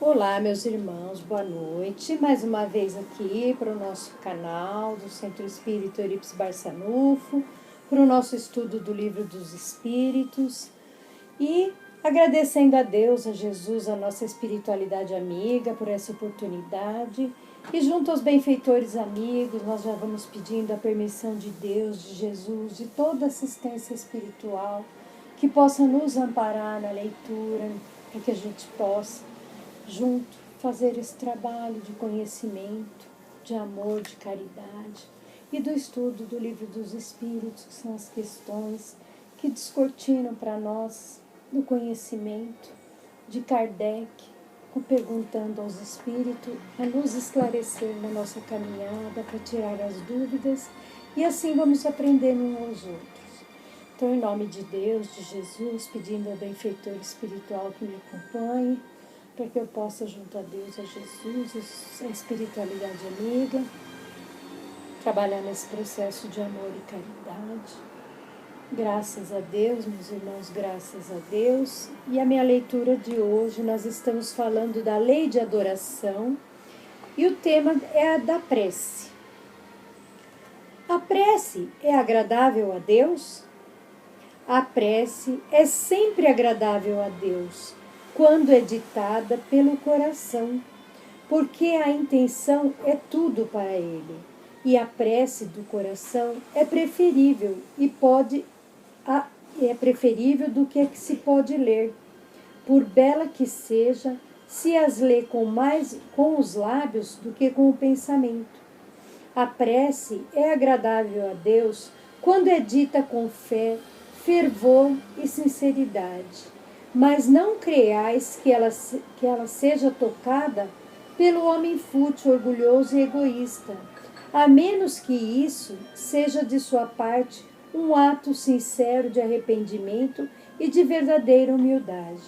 Olá, meus irmãos, boa noite. Mais uma vez aqui para o nosso canal do Centro Espírita Eurípides Barçanufo, para o nosso estudo do Livro dos Espíritos e agradecendo a Deus, a Jesus, a nossa espiritualidade amiga por essa oportunidade. E junto aos benfeitores amigos, nós já vamos pedindo a permissão de Deus, de Jesus, de toda assistência espiritual que possa nos amparar na leitura, para que a gente possa junto fazer esse trabalho de conhecimento, de amor, de caridade e do estudo do Livro dos Espíritos, que são as questões que descortinam para nós do conhecimento de Kardec, perguntando aos Espíritos a nos esclarecer na nossa caminhada, para tirar as dúvidas, e assim vamos aprendendo uns aos outros. Então, em nome de Deus, de Jesus, pedindo ao benfeitor espiritual que me acompanhe, para que eu possa, junto a Deus, a Jesus, a espiritualidade amiga, trabalhar nesse processo de amor e caridade. Graças a Deus, meus irmãos, graças a Deus. E a minha leitura de hoje, nós estamos falando da lei de adoração e o tema é a da prece. A prece é agradável a Deus? A prece é sempre agradável a Deus quando é ditada pelo coração, porque a intenção é tudo para ele, e a prece do coração é preferível é preferível do que a que se pode ler, por bela que seja, se as lê com os lábios do que com o pensamento. A prece é agradável a Deus quando é dita com fé, fervor e sinceridade. Mas não creais que ela seja tocada pelo homem fútil, orgulhoso e egoísta, a menos que isso seja de sua parte um ato sincero de arrependimento e de verdadeira humildade.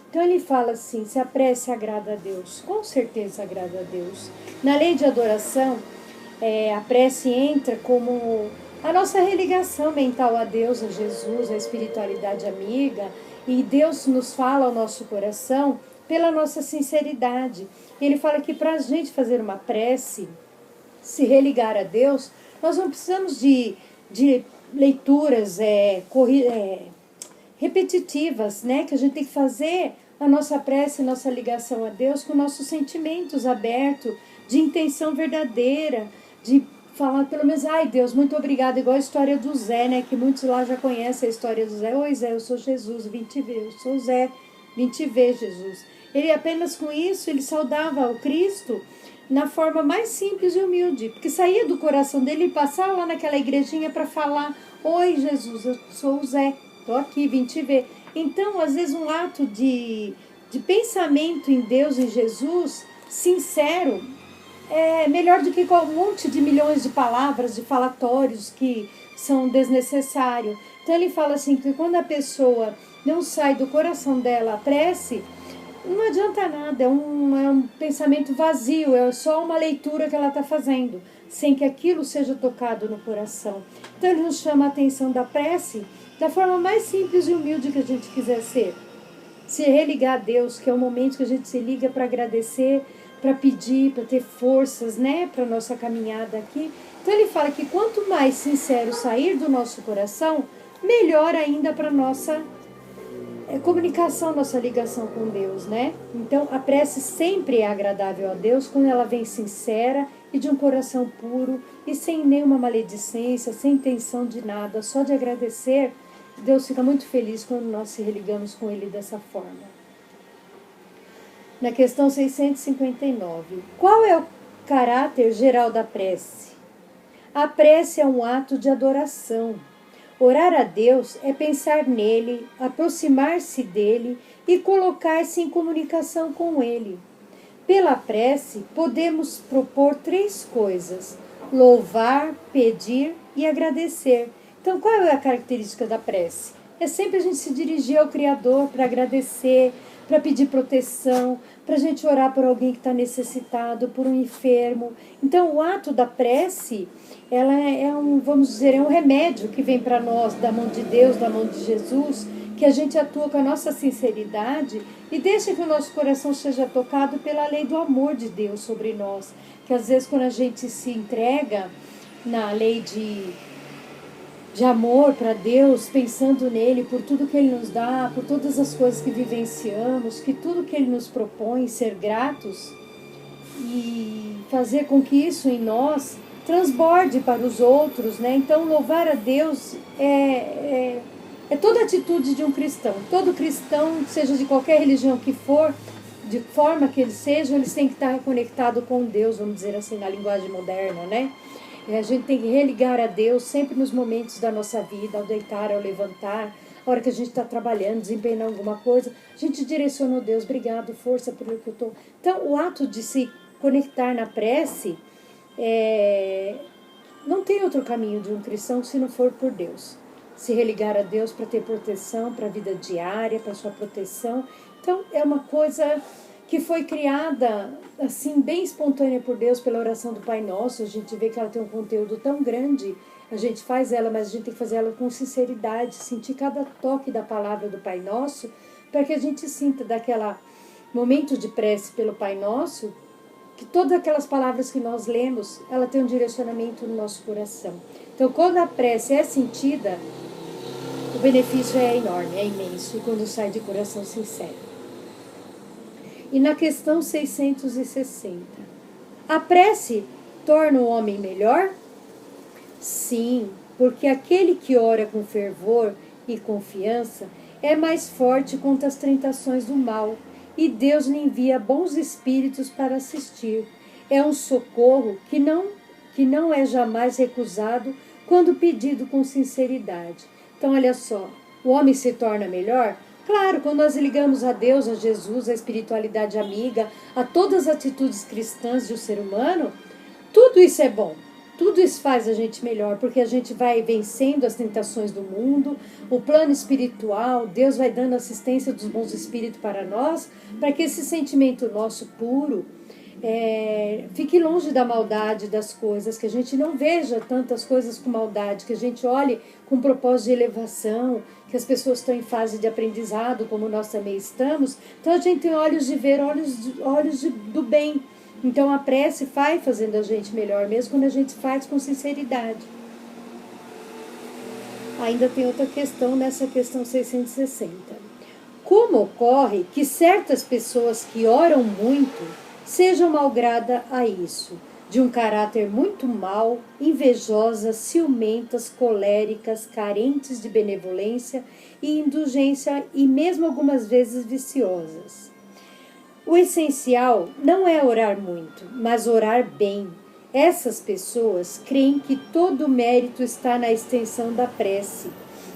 Então ele fala assim, se a prece agrada a Deus, com certeza agrada a Deus. Na lei de adoração, a prece entra como a nossa religação mental a Deus, a Jesus, a espiritualidade amiga, e Deus nos fala ao nosso coração pela nossa sinceridade. Ele fala que para a gente fazer uma prece, se religar a Deus, nós não precisamos de leituras repetitivas, né? Que a gente tem que fazer a nossa prece, a nossa ligação a Deus com nossos sentimentos abertos, de intenção verdadeira, de falar pelo menos, ai Deus, muito obrigada, igual a história do Zé, né, que muitos lá já conhecem a história do Zé. Oi Zé, eu sou Jesus, vim te ver, eu sou Zé, vim te ver, Jesus. Ele apenas com isso, ele saudava o Cristo na forma mais simples e humilde, porque saía do coração dele e passava lá naquela igrejinha para falar, oi Jesus, eu sou o Zé, estou aqui, vim te ver. Então, às vezes um ato de pensamento em Deus, em Jesus, sincero, é melhor do que um monte de milhões de palavras, de falatórios que são desnecessários. Então ele fala assim, que quando a pessoa não sai do coração dela a prece, não adianta nada, é um pensamento vazio, é só uma leitura que ela está fazendo, sem que aquilo seja tocado no coração. Então ele nos chama a atenção da prece da forma mais simples e humilde que a gente quiser ser. Se religar a Deus, que é o momento que a gente se liga para agradecer, para pedir, para ter forças, né, para a nossa caminhada aqui. Então ele fala que quanto mais sincero sair do nosso coração, melhor ainda para a nossa comunicação, nossa ligação com Deus, né? Então a prece sempre é agradável a Deus quando ela vem sincera e de um coração puro e sem nenhuma maledicência, sem intenção de nada, só de agradecer. Deus fica muito feliz quando nós se religamos com Ele dessa forma. Na questão 659, qual é o caráter geral da prece? A prece é um ato de adoração. Orar a Deus é pensar nele, aproximar-se dele e colocar-se em comunicação com ele. Pela prece, podemos propor 3 coisas: louvar, pedir e agradecer. Então, qual é a característica da prece? É sempre a gente se dirigir ao Criador para agradecer, para pedir proteção, para a gente orar por alguém que está necessitado, por um enfermo. Então, o ato da prece, ela é um remédio que vem para nós da mão de Deus, da mão de Jesus, que a gente atua com a nossa sinceridade e deixa que o nosso coração seja tocado pela lei do amor de Deus sobre nós. Que às vezes quando a gente se entrega na lei de amor para Deus, pensando nele, por tudo que ele nos dá, por todas as coisas que vivenciamos, que tudo que ele nos propõe, ser gratos e fazer com que isso em nós transborde para os outros, né? Então, louvar a Deus é toda atitude de um cristão. Todo cristão, seja de qualquer religião que for, de forma que eles sejam, eles têm que estar reconectados com Deus, vamos dizer assim, na linguagem moderna, né? A gente tem que religar a Deus sempre nos momentos da nossa vida, ao deitar, ao levantar, a hora que a gente está trabalhando, desempenhando alguma coisa, a gente direciona a Deus, obrigado, força por que eu estou. Então, o ato de se conectar na prece, não tem outro caminho de um cristão se não for por Deus. Se religar a Deus para ter proteção, para a vida diária, para a sua proteção. Então, é uma coisa que foi criada, assim, bem espontânea por Deus pela oração do Pai Nosso. A gente vê que ela tem um conteúdo tão grande, a gente faz ela, mas a gente tem que fazer ela com sinceridade, sentir cada toque da palavra do Pai Nosso, para que a gente sinta daquela momento de prece pelo Pai Nosso, que todas aquelas palavras que nós lemos, ela tem um direcionamento no nosso coração. Então, quando a prece é sentida, o benefício é enorme, é imenso, e quando sai de coração sincero. E na questão 660, a prece torna o homem melhor? Sim, porque aquele que ora com fervor e confiança é mais forte contra as tentações do mal, e Deus lhe envia bons espíritos para assistir. É um socorro que não é jamais recusado quando pedido com sinceridade. Então, olha só, o homem se torna melhor? Claro, quando nós ligamos a Deus, a Jesus, a espiritualidade amiga, a todas as atitudes cristãs do ser humano, tudo isso é bom. Tudo isso faz a gente melhor, porque a gente vai vencendo as tentações do mundo, o plano espiritual, Deus vai dando assistência dos bons espíritos para nós, para que esse sentimento nosso puro fique longe da maldade das coisas, que a gente não veja tantas coisas com maldade, que a gente olhe com propósito de elevação, que as pessoas estão em fase de aprendizado, como nós também estamos. Então a gente tem olhos de ver, olhos do bem. Então a prece vai fazendo a gente melhor, mesmo quando a gente faz com sinceridade. Ainda tem outra questão nessa questão 660. Como ocorre que certas pessoas que oram muito sejam malgrada a isso, de um caráter muito mau, invejosas, ciumentas, coléricas, carentes de benevolência e indulgência e mesmo algumas vezes viciosas? O essencial não é orar muito, mas orar bem. Essas pessoas creem que todo o mérito está na extensão da prece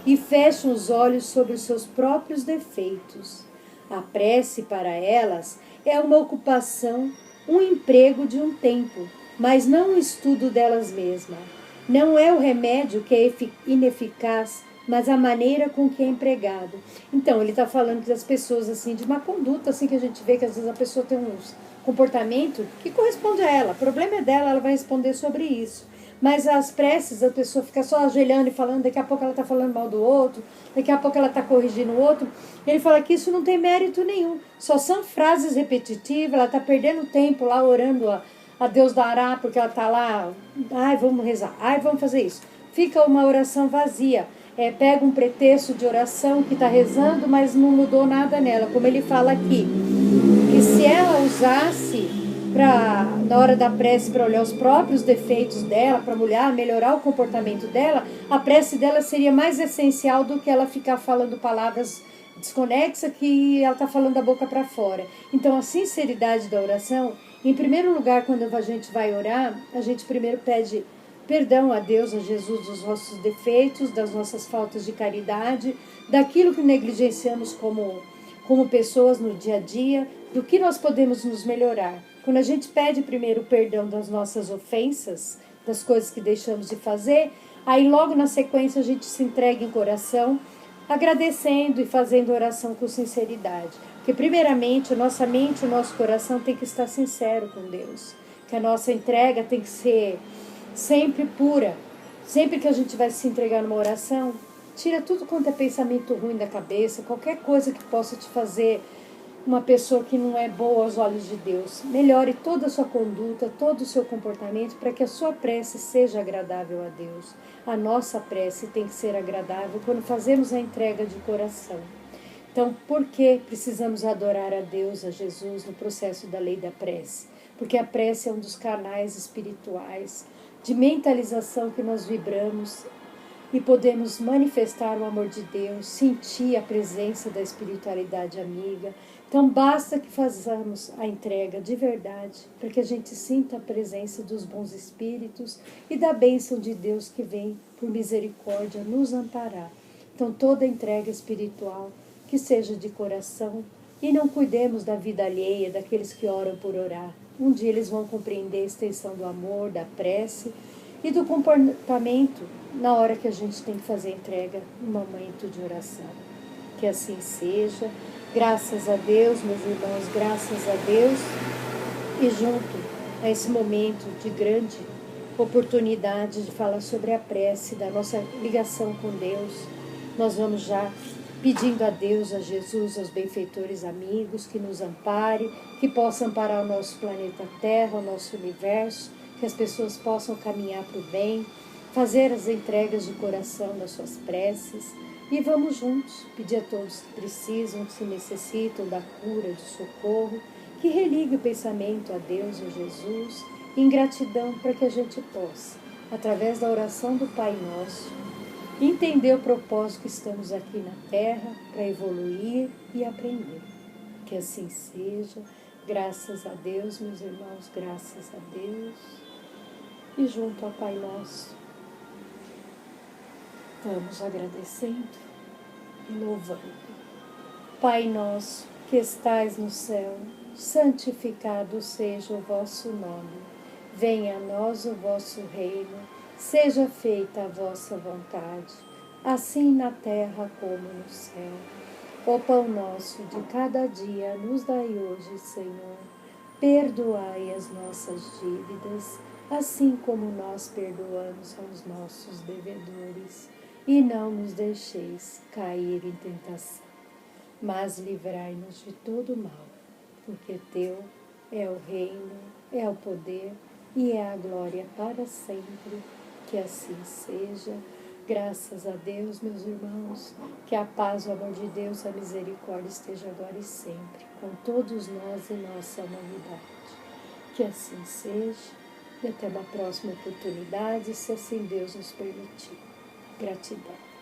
e fecham os olhos sobre os seus próprios defeitos. A prece para elas é uma ocupação, um emprego de um tempo, mas não um estudo delas mesmas. Não é o remédio que é ineficaz, mas a maneira com que é empregado. Então, ele está falando das pessoas, assim, de uma conduta, assim, que a gente vê que às vezes a pessoa tem uns comportamento que corresponde a ela. O problema é dela, ela vai responder sobre isso. Mas as preces, a pessoa fica só ajoelhando e falando, daqui a pouco ela está falando mal do outro, daqui a pouco ela está corrigindo o outro. Ele fala que isso não tem mérito nenhum. Só são frases repetitivas, ela está perdendo tempo lá orando a Deus dará, porque ela está lá, ai, vamos rezar, ai, vamos fazer isso. Fica uma oração vazia. Pega um pretexto de oração que está rezando, mas não mudou nada nela. Como ele fala aqui, que se ela usasse na hora da prece para olhar os próprios defeitos dela, para melhorar o comportamento dela, a prece dela seria mais essencial do que ela ficar falando palavras desconexas que ela está falando da boca para fora. Então, a sinceridade da oração, em primeiro lugar, quando a gente vai orar, a gente primeiro pede perdão a Deus, a Jesus, dos nossos defeitos, das nossas faltas de caridade, daquilo que negligenciamos como pessoas no dia a dia, do que nós podemos nos melhorar. Quando a gente pede primeiro o perdão das nossas ofensas, das coisas que deixamos de fazer, aí logo na sequência a gente se entrega em coração, agradecendo e fazendo oração com sinceridade. Porque primeiramente a nossa mente, o nosso coração tem que estar sincero com Deus. Que a nossa entrega tem que ser sempre pura. Sempre que a gente vai se entregar numa oração, Tira tudo quanto é pensamento ruim da cabeça, qualquer coisa que possa te fazer uma pessoa que não é boa aos olhos de Deus. Melhore toda a sua conduta, todo o seu comportamento, para que a sua prece seja agradável a Deus. A nossa prece tem que ser agradável quando fazemos a entrega de coração. Então, por que precisamos adorar a Deus, a Jesus, no processo da lei da prece? Porque a prece é um dos canais espirituais de mentalização que nós vibramos e podemos manifestar o amor de Deus, sentir a presença da espiritualidade amiga. Então basta que façamos a entrega de verdade, para que a gente sinta a presença dos bons espíritos e da bênção de Deus que vem, por misericórdia, nos amparar. Então toda entrega espiritual, que seja de coração, e não cuidemos da vida alheia, daqueles que oram por orar. Um dia eles vão compreender a extensão do amor, da prece e do comportamento na hora que a gente tem que fazer entrega no momento de oração. Que assim seja. Graças a Deus, meus irmãos, graças a Deus. E junto a esse momento de grande oportunidade de falar sobre a prece, da nossa ligação com Deus, nós vamos já pedindo a Deus, a Jesus, aos benfeitores amigos, que nos ampare, que possa amparar o nosso planeta Terra, o nosso universo, que as pessoas possam caminhar para o bem, fazer as entregas de coração das suas preces. E vamos juntos pedir a todos que precisam, que se necessitam da cura, do socorro, que religue o pensamento a Deus, a Jesus, em gratidão para que a gente possa, através da oração do Pai Nosso, entender o propósito que estamos aqui na Terra para evoluir e aprender. Que assim seja. Graças a Deus, meus irmãos, graças a Deus. E junto ao Pai Nosso, vamos agradecendo e louvando. Pai nosso, que estais no céu, santificado seja o vosso nome. Venha a nós o vosso reino, seja feita a vossa vontade, assim na terra como no céu. O pão nosso de cada dia nos dai hoje, Senhor. Perdoai as nossas dívidas, assim como nós perdoamos aos nossos devedores. E não nos deixeis cair em tentação, mas livrai-nos de todo mal, porque teu é o reino, é o poder e é a glória para sempre. Que assim seja. Graças a Deus, meus irmãos, que a paz, o amor de Deus, a misericórdia esteja agora e sempre com todos nós e nossa humanidade. Que assim seja e até uma próxima oportunidade, se assim Deus nos permitir. Gratidão.